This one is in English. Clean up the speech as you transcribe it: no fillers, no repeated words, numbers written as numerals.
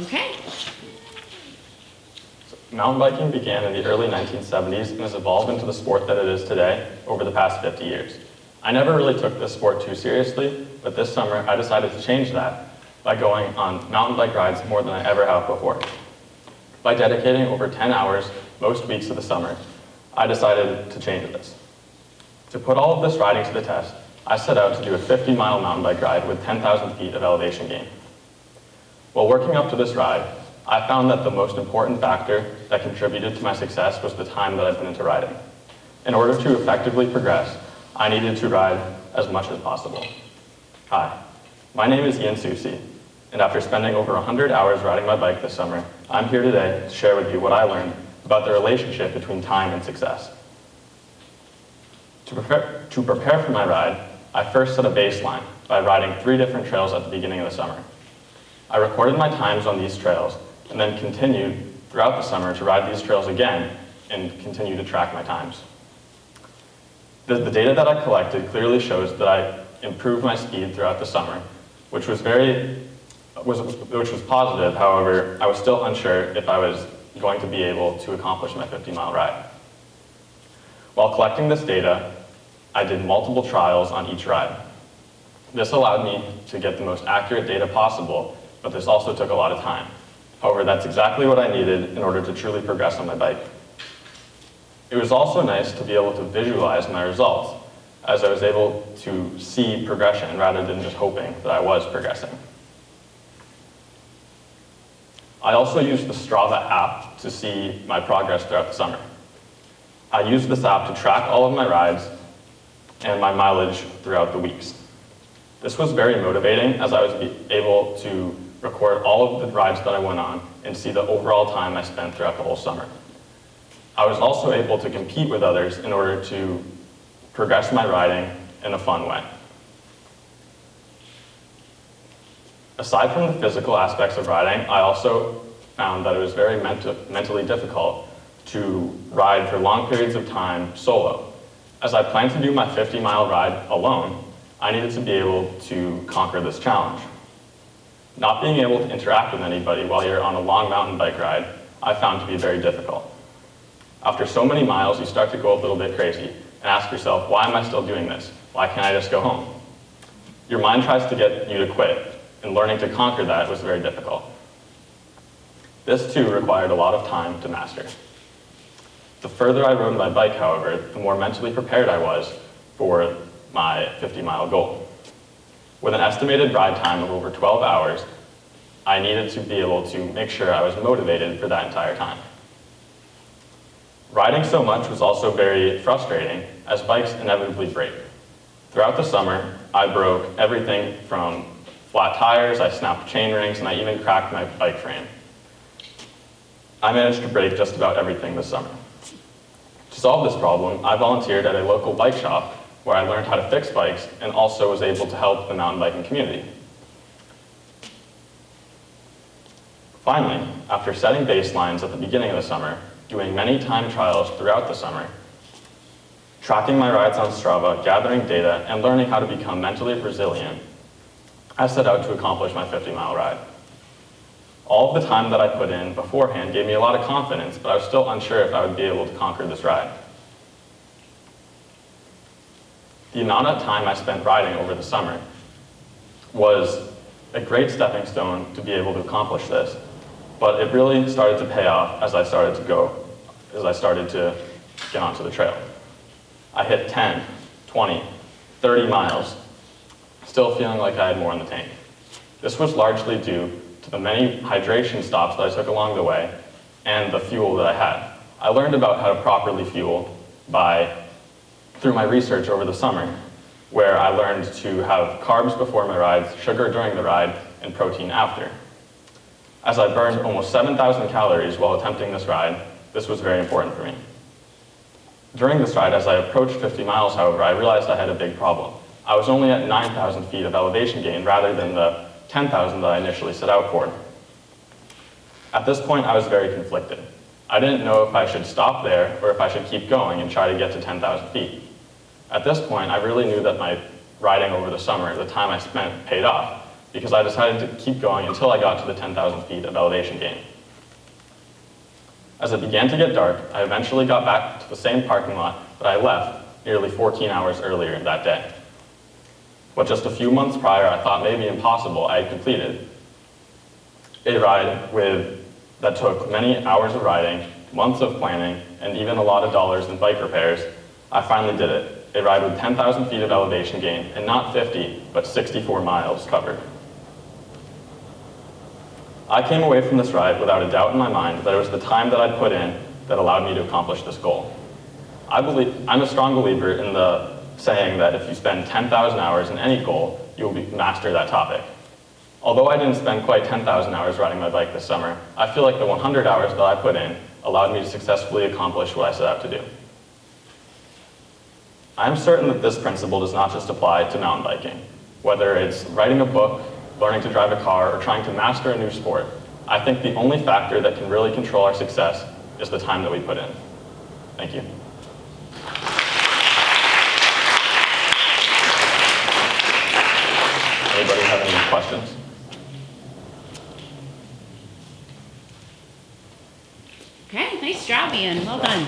Okay. Mountain biking began in the early 1970s and has evolved into the sport that it is today over the past 50 years. I never really took this sport too seriously, but this summer I decided to change that by going on mountain bike rides more than I ever have before. By dedicating over 10 hours most weeks of the summer, I decided to change this. To put all of this riding to the test, I set out to do a 50-mile mountain bike ride with 10,000 feet of elevation gain. While working up to this ride, I found that the most important factor that contributed to my success was the time that I put into riding. In order to effectively progress, I needed to ride as much as possible. Hi, my name is Ian Susi, and after spending over 100 hours riding my bike this summer, I'm here today to share with you what I learned about the relationship between time and success. To prepare for my ride, I first set a baseline by riding 3 different trails at the beginning of the summer. I recorded my times on these trails and then continued throughout the summer to ride these trails again and continue to track my times. The data that I collected clearly shows that I improved my speed throughout the summer, which was positive. However, I was still unsure if I was going to be able to accomplish my 50-mile ride. While collecting this data, I did multiple trials on each ride. This allowed me to get the most accurate data possible, but this also took a lot of time. However, that's exactly what I needed in order to truly progress on my bike. It was also nice to be able to visualize my results, as I was able to see progression rather than just hoping that I was progressing. I also used the Strava app to see my progress throughout the summer. I used this app to track all of my rides and my mileage throughout the weeks. This was very motivating, as I was able to record all of the rides that I went on and see the overall time I spent throughout the whole summer. I was also able to compete with others in order to progress my riding in a fun way. Aside from the physical aspects of riding, I also found that it was very mentally difficult to ride for long periods of time solo. As I planned to do my 50-mile ride alone, I needed to be able to conquer this challenge. Not being able to interact with anybody while you're on a long mountain bike ride, I found to be very difficult. After so many miles, you start to go a little bit crazy and ask yourself, why am I still doing this? Why can't I just go home? Your mind tries to get you to quit, and learning to conquer that was very difficult. This too required a lot of time to master. The further I rode my bike, however, the more mentally prepared I was for my 50-mile goal. With an estimated ride time of over 12 hours, I needed to be able to make sure I was motivated for that entire time. Riding so much was also very frustrating, as bikes inevitably break. Throughout the summer, I broke everything from flat tires, I snapped chain rings, and I even cracked my bike frame. I managed to break just about everything this summer. To solve this problem, I volunteered at a local bike shop where I learned how to fix bikes and also was able to help the mountain biking community. Finally, after setting baselines at the beginning of the summer, doing many time trials throughout the summer, tracking my rides on Strava, gathering data, and learning how to become mentally resilient, I set out to accomplish my 50-mile ride. All of the time that I put in beforehand gave me a lot of confidence, but I was still unsure if I would be able to conquer this ride. The amount of time I spent riding over the summer was a great stepping stone to be able to accomplish this, but it really started to pay off as I started to get onto the trail. I hit 10, 20, 30 miles, still feeling like I had more in the tank. This was largely due to the many hydration stops that I took along the way and the fuel that I had. I learned about how to properly fuel through my research over the summer, where I learned to have carbs before my rides, sugar during the ride, and protein after. As I burned almost 7,000 calories while attempting this ride, this was very important for me. During this ride, as I approached 50 miles, however, I realized I had a big problem. I was only at 9,000 feet of elevation gain rather than the 10,000 that I initially set out for. At this point, I was very conflicted. I didn't know if I should stop there or if I should keep going and try to get to 10,000 feet. At this point, I really knew that my riding over the summer, the time I spent, paid off, because I decided to keep going until I got to the 10,000 feet of elevation gain. As it began to get dark, I eventually got back to the same parking lot that I left nearly 14 hours earlier that day. What just a few months prior I thought may be impossible, I had completed a ride that took many hours of riding, months of planning, and even a lot of dollars in bike repairs. I finally did it. A ride with 10,000 feet of elevation gain, and not 50, but 64 miles covered. I came away from this ride without a doubt in my mind that it was the time that I'd put in that allowed me to accomplish this goal. I'm a strong believer in the saying that if you spend 10,000 hours in any goal, you will master that topic. Although I didn't spend quite 10,000 hours riding my bike this summer, I feel like the 100 hours that I put in allowed me to successfully accomplish what I set out to do. I am certain that this principle does not just apply to mountain biking. Whether it's writing a book, learning to drive a car, or trying to master a new sport, I think the only factor that can really control our success is the time that we put in. Thank you. Anybody have any questions? Okay, nice job, Ian. Well done.